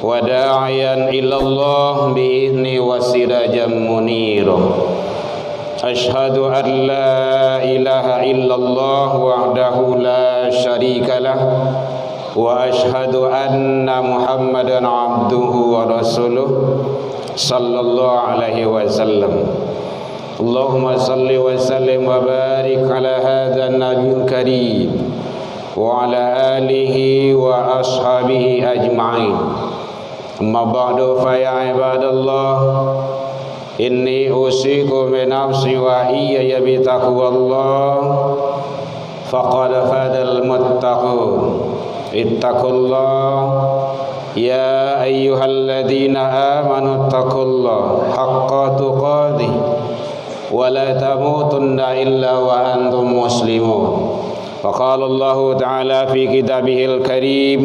وداعيا إلى الله بإذنه وسراجا منيرا أشهد أن لا إله إلا الله وحده لا شريك له وأشهد أن محمدا عبده ورسوله صلى الله عليه وسلم اللهم صل وسلم وبارك على هذا النبي الكريم وعلى آله وأصحابه أجمعين أما بعد فيا عباد الله إني أوصيكم بنفسي وإياي بتقوى الله فقد فاز المتقون اتقوا الله يا أيها الذين آمنوا اتقوا الله حق تقاته ولا تموتن إلا وأنتم مسلمون وقال الله تعالى في كتابه الكريم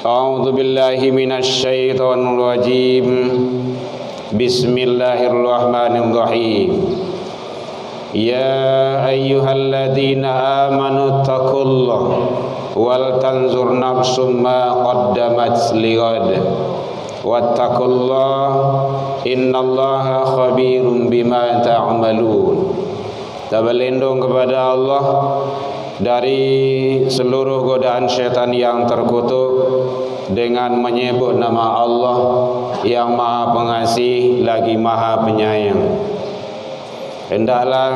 أعوذ بالله من الشيطان الرجيم بسم الله الرحمن الرحيم يا أيها الذين آمنوا اتقوا الله ولتنظر نفس ما قدمت لغد واتقوا الله إن الله خبير بما تعملون. Kita berlindung kepada Allah dari seluruh godaan syaitan yang terkutuk dengan menyebut nama Allah yang Maha Pengasih lagi Maha Penyayang. Hendaklah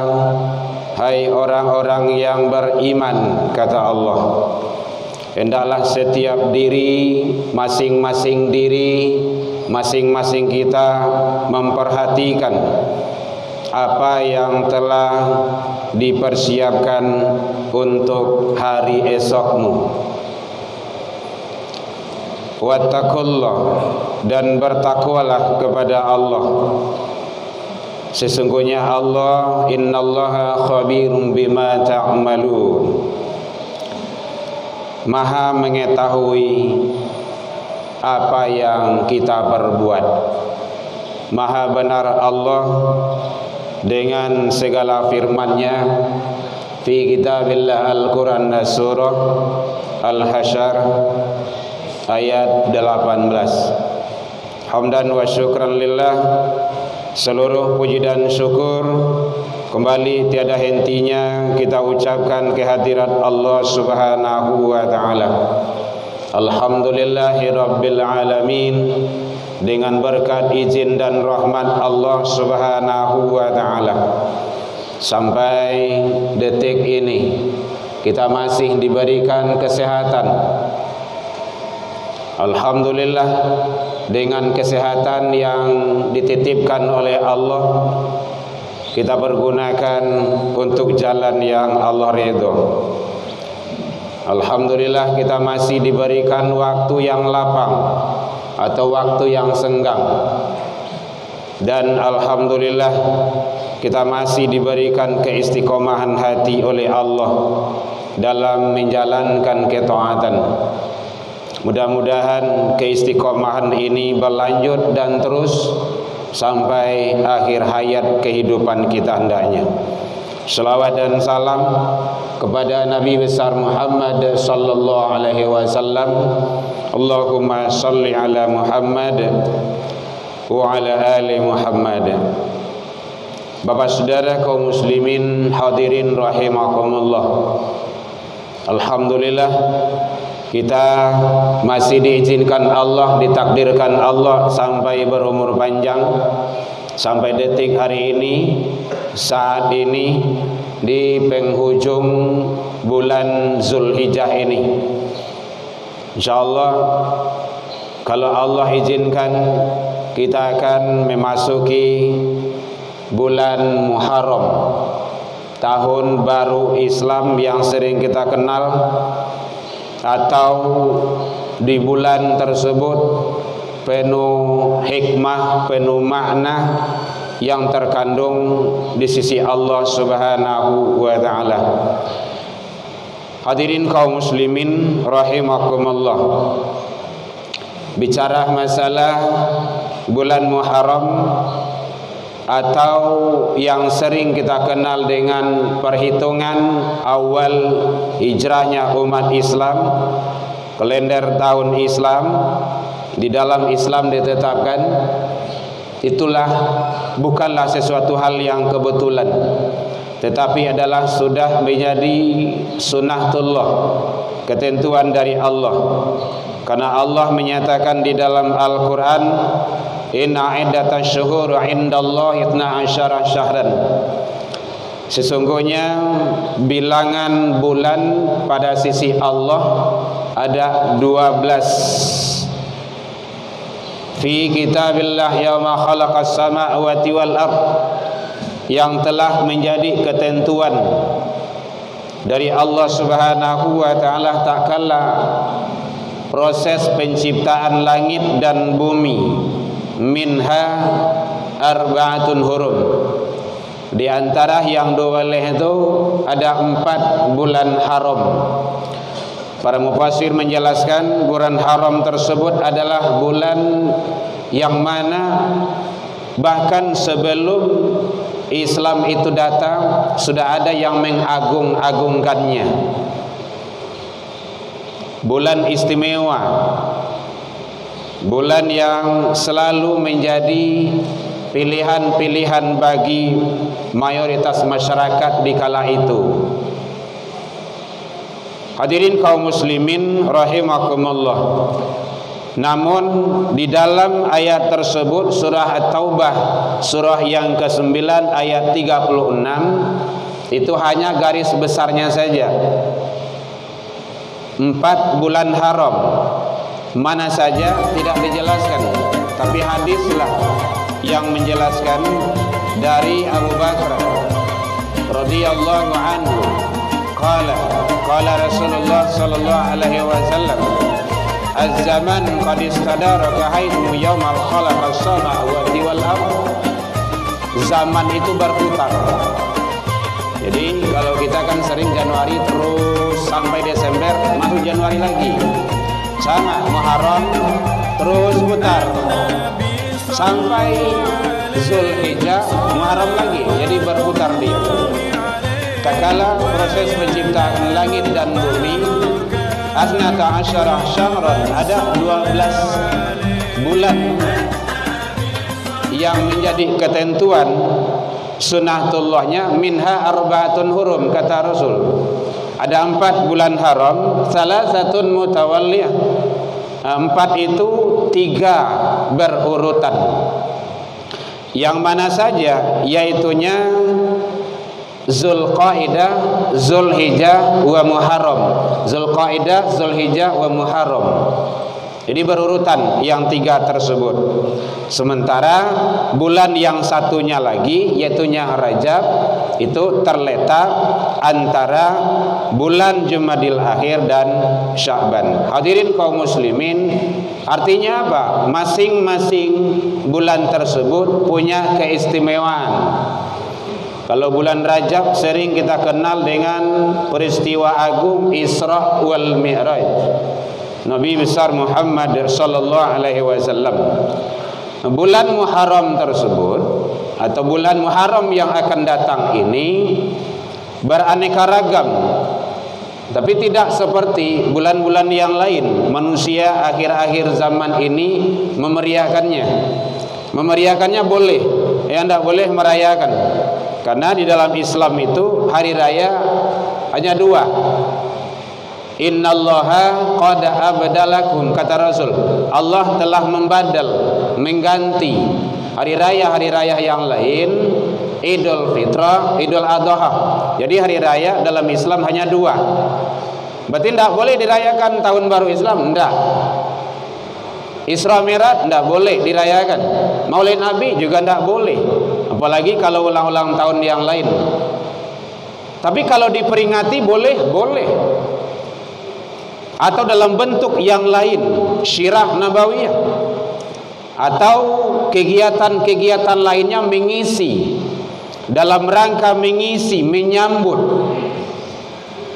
hai orang-orang yang beriman, kata Allah, hendaklah setiap diri, masing-masing kita memperhatikan apa yang telah dipersiapkan untuk hari esokmu. Wattaqullah, dan bertakwalah kepada Allah. Sesungguhnya Allah, innallaha khabirum bima ta'malun, Maha mengetahui apa yang kita perbuat. Maha benar Allah dengan segala firman-Nya fi kitabillah Al-Quran surah Al-Hasyr ayat 18. Hamdan wa syukran lillah, seluruh puji dan syukur kembali tiada hentinya kita ucapkan kehadirat Allah Subhanahu wa taala. Alhamdulillahi rabbil alamin. Dengan berkat izin dan rahmat Allah Subhanahu wa taala, sampai detik ini kita masih diberikan kesehatan. Alhamdulillah, dengan kesehatan yang dititipkan oleh Allah, kita pergunakan untuk jalan yang Allah ridho. Alhamdulillah, kita masih diberikan waktu yang lapang atau waktu yang senggang, dan alhamdulillah kita masih diberikan keistiqomahan hati oleh Allah dalam menjalankan ketaatan. Mudah-mudahan keistiqomahan ini berlanjut dan terus sampai akhir hayat kehidupan kita hendaknya. Selawat dan salam kepada Nabi besar Muhammad sallallahu alaihi wasallam. Allahumma salli ala Muhammad wa ala ali Muhammad. Bapak saudara kaum muslimin hadirin rahimakumullah. Alhamdulillah, kita masih diizinkan Allah, ditakdirkan Allah sampai berumur panjang, sampai detik hari ini, saat ini, di penghujung bulan Zulhijjah ini. InsyaAllah, kalau Allah izinkan, kita akan memasuki bulan Muharram, tahun baru Islam yang sering kita kenal, atau di bulan tersebut penuh hikmah, penuh makna yang terkandung di sisi Allah Subhanahu wa taala. Hadirin kaum muslimin rahimakumullah. Bicara masalah bulan Muharram atau yang sering kita kenal dengan perhitungan awal hijrahnya umat Islam, kalender tahun Islam, di dalam Islam ditetapkan, itulah bukanlah sesuatu hal yang kebetulan, tetapi adalah sudah menjadi sunnatullah, ketentuan dari Allah. Karena Allah menyatakan di dalam Al-Quran, inna iddatash syuhur indallahi 12 syahran, sesungguhnya bilangan bulan pada sisi Allah ada 12. Fi kitabillah yauma khalaqas samawati wal ard, yang telah menjadi ketentuan dari Allah Subhanahu wa taala tak kala proses penciptaan langit dan bumi. Minha arba'atun hurum, di antara yang boleh itu ada 4 bulan haram. Para mufassir menjelaskan bulan haram tersebut adalah bulan yang mana bahkan sebelum Islam itu datang sudah ada yang mengagung-agungkannya. Bulan istimewa, bulan yang selalu menjadi pilihan-pilihan bagi mayoritas masyarakat di kala itu. Hadirin kaum muslimin rahimakumullah. Namun di dalam ayat tersebut, surah At-Taubah, surah yang ke-9 ayat 36, itu hanya garis besarnya saja. 4 bulan haram, mana saja tidak dijelaskan, tapi hadislah yang menjelaskan dari Abu Bakar radhiyallahu anhu. Qala Rasulullah sallallahu alaihi wasallam, az-zaman qad istadara kahaitu yaumal khalaqas samawati wal ard. Zaman itu berputar. Jadi kalau kita kan sering Januari terus sampai Desember, masuk Januari lagi. Sama Muharram terus putar sampai Zulhijjah, Muharram lagi. Jadi berputar dia. Kakala proses penciptaan langit dan bumi, asnata asyara syahran, ada 12 bulan yang menjadi ketentuan sunnatullahnya. Minha arba'atun hurum, kata Rasul. Ada 4 bulan haram, salah satu mutawalliyah. 4 itu 3 berurutan. Yang mana saja? Yaitunya Zulqaidah, Zulhijjah wa Muharram. Zulqaidah, Zulhijjah wa Muharram. Jadi berurutan yang 3 tersebut. Sementara bulan yang satunya lagi, yaitunya Rajab, itu terletak antara bulan Jumadil Akhir dan Sya'ban. Hadirin kaum muslimin, artinya apa? Masing-masing bulan tersebut punya keistimewaan. Kalau bulan Rajab sering kita kenal dengan peristiwa agung Isra wal Mi'raj, Nabi besar Muhammad sallallahu alaihi wasallam. Bulan Muharram tersebut atau bulan Muharram yang akan datang ini beraneka ragam, tapi tidak seperti bulan-bulan yang lain. Manusia akhir-akhir zaman ini memeriahkannya. Memeriahkannya boleh, yang tidak boleh merayakan. Karena di dalam Islam itu hari raya hanya 2. Innallaha qad abdalakum, kata Rasul. Allah telah membadal, mengganti hari raya yang lain, Idul Fitrah, Idul Adha. Jadi hari raya dalam Islam hanya 2. Berarti tidak boleh dirayakan tahun baru Islam, tidak. Isra Mi'raj tidak boleh dirayakan. Maulid Nabi juga tidak boleh, apalagi kalau ulang-ulang tahun yang lain. Tapi kalau diperingati boleh. Atau dalam bentuk yang lain, syirah nabawiyah, atau kegiatan-kegiatan lainnya mengisi, dalam rangka mengisi, menyambut,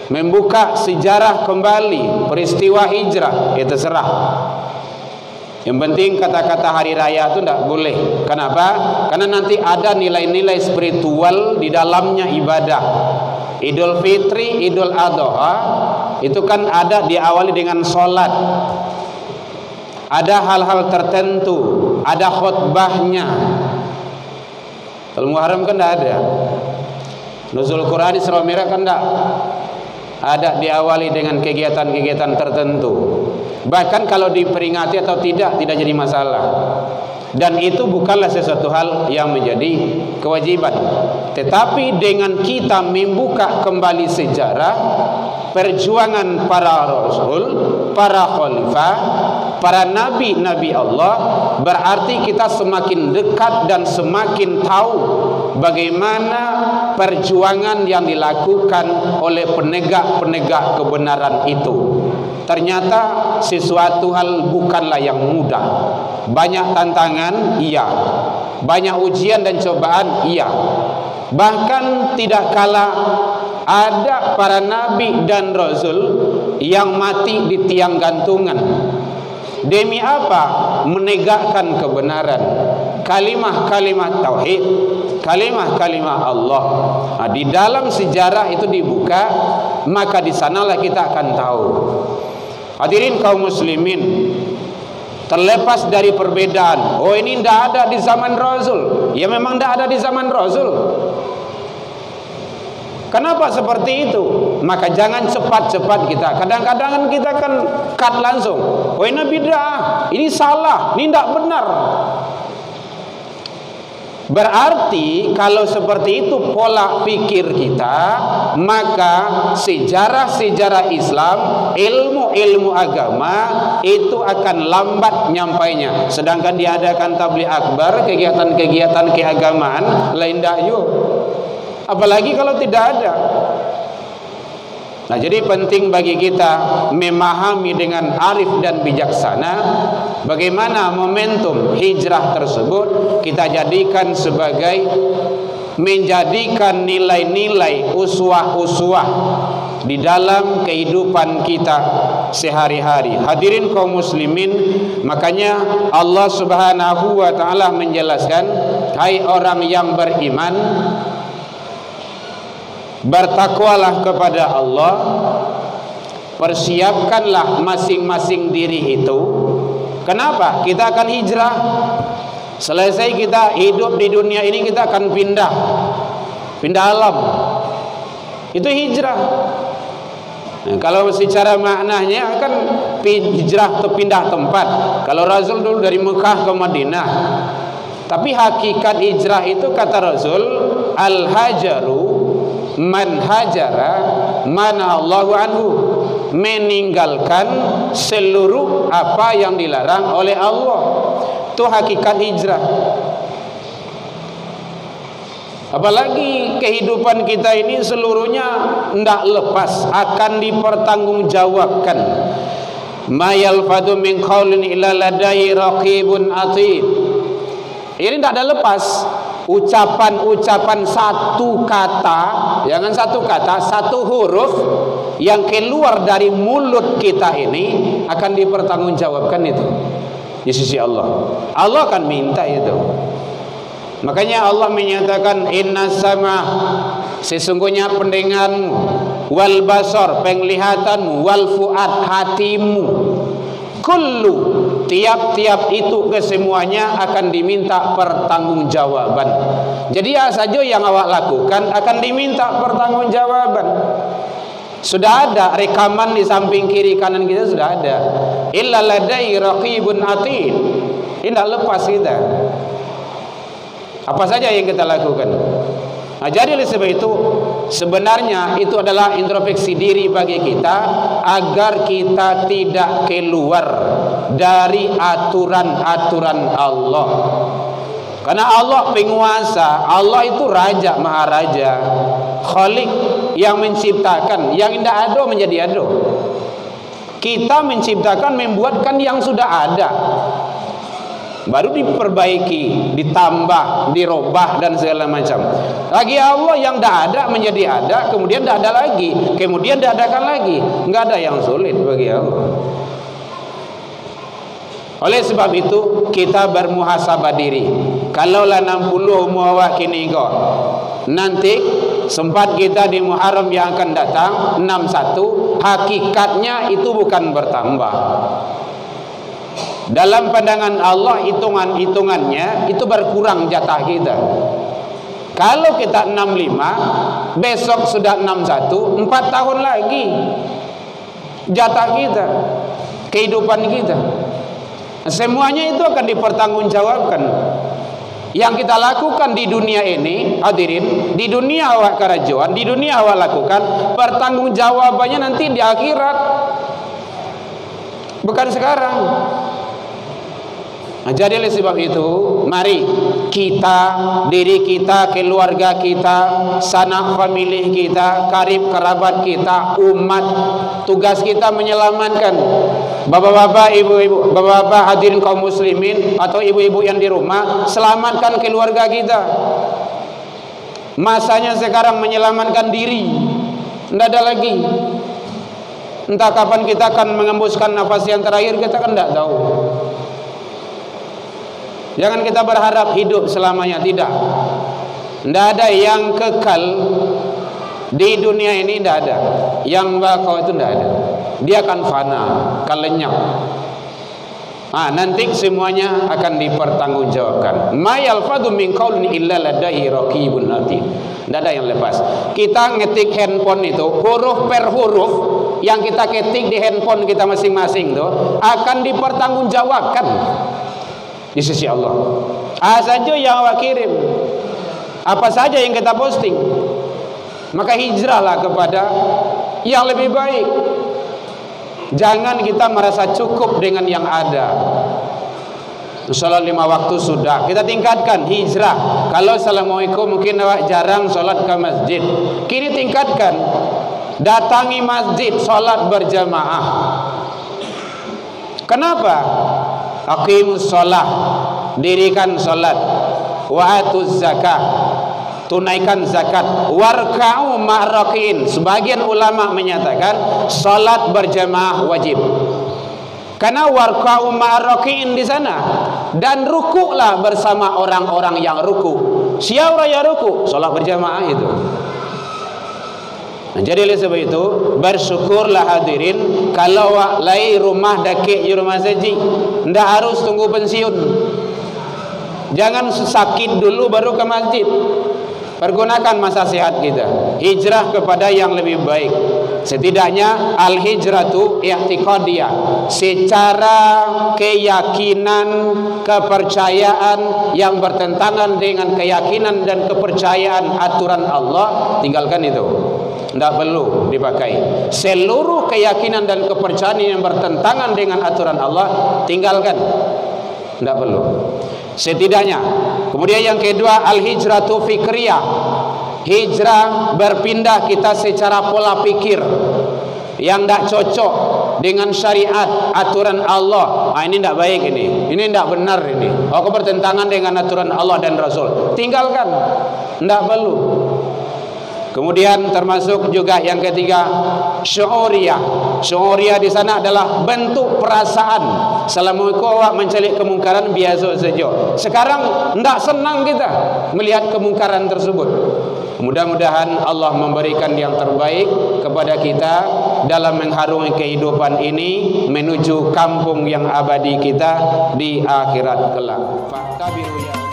membuka sejarah kembali peristiwa hijrah, ya terserah. Yang penting kata-kata hari raya itu tidak boleh. Kenapa? Karena nanti ada nilai-nilai spiritual di dalamnya ibadah. Idul Fitri, Idul Adha itu kan ada diawali dengan sholat. ada hal-hal tertentu, ada khutbahnya. Kalau Muharram kan tidak ada. Nuzul Quran Isra Mi'raj kan tidak ada diawali dengan kegiatan-kegiatan tertentu. Bahkan kalau diperingati atau tidak jadi masalah. Dan itu bukanlah sesuatu hal yang menjadi kewajiban. Tetapi dengan kita membuka kembali sejarah perjuangan para rasul, para khalifah, para nabi-nabi Allah, berarti kita semakin dekat dan semakin tahu bagaimana perjuangan yang dilakukan oleh penegak-penegak kebenaran itu. Ternyata sesuatu hal bukanlah yang mudah. Banyak tantangan, iya. Banyak ujian dan cobaan, iya. Bahkan tidak kalah ada para nabi dan rasul yang mati di tiang gantungan. Demi apa? Menegakkan kebenaran, kalimah-kalimah tauhid, kalimah-kalimah Allah. Nah, di dalam sejarah itu dibuka, maka di sanalah kita akan tahu. Hadirin kaum muslimin, terlepas dari perbedaan, oh ini tidak ada di zaman Rasul. Ya memang tidak ada di zaman Rasul. Kenapa seperti itu? Maka jangan cepat-cepat kita. Kadang-kadang kita kan cut langsung. Oh ini bid'ah, ini salah, ini tidak benar. Berarti kalau seperti itu pola pikir kita, maka sejarah-sejarah Islam, ilmu-ilmu agama itu akan lambat nyampainya. Sedangkan diadakan tabligh akbar, kegiatan-kegiatan keagamaan lain dahyu. Apalagi kalau tidak ada. Nah, jadi penting bagi kita memahami dengan arif dan bijaksana bagaimana momentum hijrah tersebut kita jadikan sebagai menjadikan nilai-nilai uswah-uswah di dalam kehidupan kita sehari-hari. Hadirin kaum muslimin, makanya Allah Subhanahu wa taala menjelaskan, hai orang yang beriman, bertakwalah kepada Allah, persiapkanlah masing-masing diri itu. Kenapa? Kita akan hijrah. Selesai kita hidup di dunia ini, kita akan pindah alam. Itu hijrah. Nah, kalau secara maknanya kan hijrah atau pindah tempat. Kalau Rasul dulu dari Mekah ke Madinah. Tapi hakikat hijrah itu kata Rasul, al-hajaru man hajara mana Allahu anhu, meninggalkan seluruh apa yang dilarang oleh Allah. Itu hakikat hijrah. Apalagi kehidupan kita ini seluruhnya tidak lepas, akan dipertanggungjawabkan. Ma yalfadu min qaulin illa ladai raqibun atid. Ini tidak ada lepas. Ucapan-ucapan satu kata, jangan satu kata, satu huruf yang keluar dari mulut kita ini akan dipertanggungjawabkan itu di sisi Allah. Allah akan minta itu. Makanya Allah menyatakan inna sama, sesungguhnya pendengarmu, wal basar, penglihatanmu, wal fuad, hatimu, kullu, tiap-tiap itu kesemuanya akan diminta pertanggungjawaban. Jadi apa saja yang awak lakukan akan diminta pertanggungjawaban. Sudah ada rekaman di samping kiri kanan kita, sudah ada. Illa ladai raqibun atid. Tidak lepas kita. Apa saja yang kita lakukan. Nah, jadi oleh sebab itu sebenarnya itu adalah introspeksi diri bagi kita agar kita tidak keluar dari aturan-aturan Allah. Karena Allah penguasa, Allah itu raja, maharaja, khalik, yang menciptakan, yang tidak ada menjadi ada. Kita menciptakan, membuatkan yang sudah ada, baru diperbaiki, ditambah, dirubah dan segala macam. Lagi Allah yang tidak ada menjadi ada, kemudian tidak ada lagi, kemudian diadakan lagi. Enggak ada yang sulit bagi Allah. Oleh sebab itu kita bermuhasabah diri. Kalaulah 60 muawak kini kau, nanti sempat kita di Muharram yang akan datang 61, hakikatnya itu bukan bertambah. Dalam pandangan Allah, hitungannya itu berkurang jatah kita. Kalau kita 65, besok sudah 61, 4 tahun lagi jatah kita, kehidupan kita. Semuanya itu akan dipertanggungjawabkan. Yang kita lakukan di dunia ini, hadirin, di dunia awak kerajuan, di dunia awak lakukan, pertanggungjawabannya nanti di akhirat, bukan sekarang. Nah, jadi oleh sebab itu, mari kita, diri kita, keluarga kita, sanak famili kita, karib kerabat kita, umat, tugas kita menyelamatkan bapak-bapak, ibu-ibu, bapak-bapak hadirin kaum muslimin atau ibu-ibu yang di rumah, selamatkan keluarga kita. Masanya sekarang menyelamatkan diri, tidak ada lagi. Entah kapan kita akan mengembuskan nafas yang terakhir, kita kan tidak tahu. Jangan kita berharap hidup selamanya, tidak. Tidak ada yang kekal di dunia ini, tidak ada. Yang bakal itu tidak ada. Dia akan fana, akan lenyap. Nanti semuanya akan dipertanggungjawabkan. Ma yalfadhu min qaulin illa ladaihi raqibun atid. Tidak ada yang lepas. Kita ngetik handphone itu, huruf per huruf yang kita ketik di handphone kita masing-masing itu akan dipertanggungjawabkan di sisi Allah. Saja yang awak kirim, apa saja yang kita posting, maka hijrahlah kepada yang lebih baik. Jangan kita merasa cukup dengan yang ada. Salat 5 waktu sudah, kita tingkatkan hijrah. Kalau assalamualaikum mungkin awak jarang salat ke masjid, kini tingkatkan, datangi masjid, salat berjamaah. Kenapa? Aqimus shalah, dirikan salat, wa atuz zakah, tunaikan zakat, warka'u ma'raqiin. Sebagian ulama menyatakan salat berjamaah wajib. Karena warka'u ma'raqiin di sana, dan rukuklah bersama orang-orang yang ruku. Siapa yang ruku? Salat berjamaah itu. Jadi oleh sebab itu, bersyukurlah hadirin kalau lai rumah dakik di rumah saji, tidak harus tunggu pensiun. Jangan sakit dulu baru ke masjid. Pergunakan masa sehat kita, hijrah kepada yang lebih baik. Setidaknya al-hijratu i'tiqadiyah, secara keyakinan, kepercayaan yang bertentangan dengan keyakinan dan kepercayaan aturan Allah, tinggalkan itu. Tidak perlu dipakai. Seluruh keyakinan dan kepercayaan yang bertentangan dengan aturan Allah, tinggalkan. Tidak perlu. Setidaknya. Kemudian yang kedua, al-hijratu fikriyah, hijrah berpindah kita secara pola pikir yang tidak cocok dengan syariat, aturan Allah. Ini tidak baik, ini tidak benar, ini bertentangan dengan aturan Allah dan Rasul, tinggalkan. Tidak perlu. Kemudian termasuk juga yang ketiga, syu'uriyah. Syu'uriyah di sana adalah bentuk perasaan. Assalamualaikum, awak mencari kemungkaran biasa saja. Sekarang tidak senang kita melihat kemungkaran tersebut. Mudah-mudahan Allah memberikan yang terbaik kepada kita dalam mengharungi kehidupan ini menuju kampung yang abadi kita di akhirat kelak. Faktabiru ya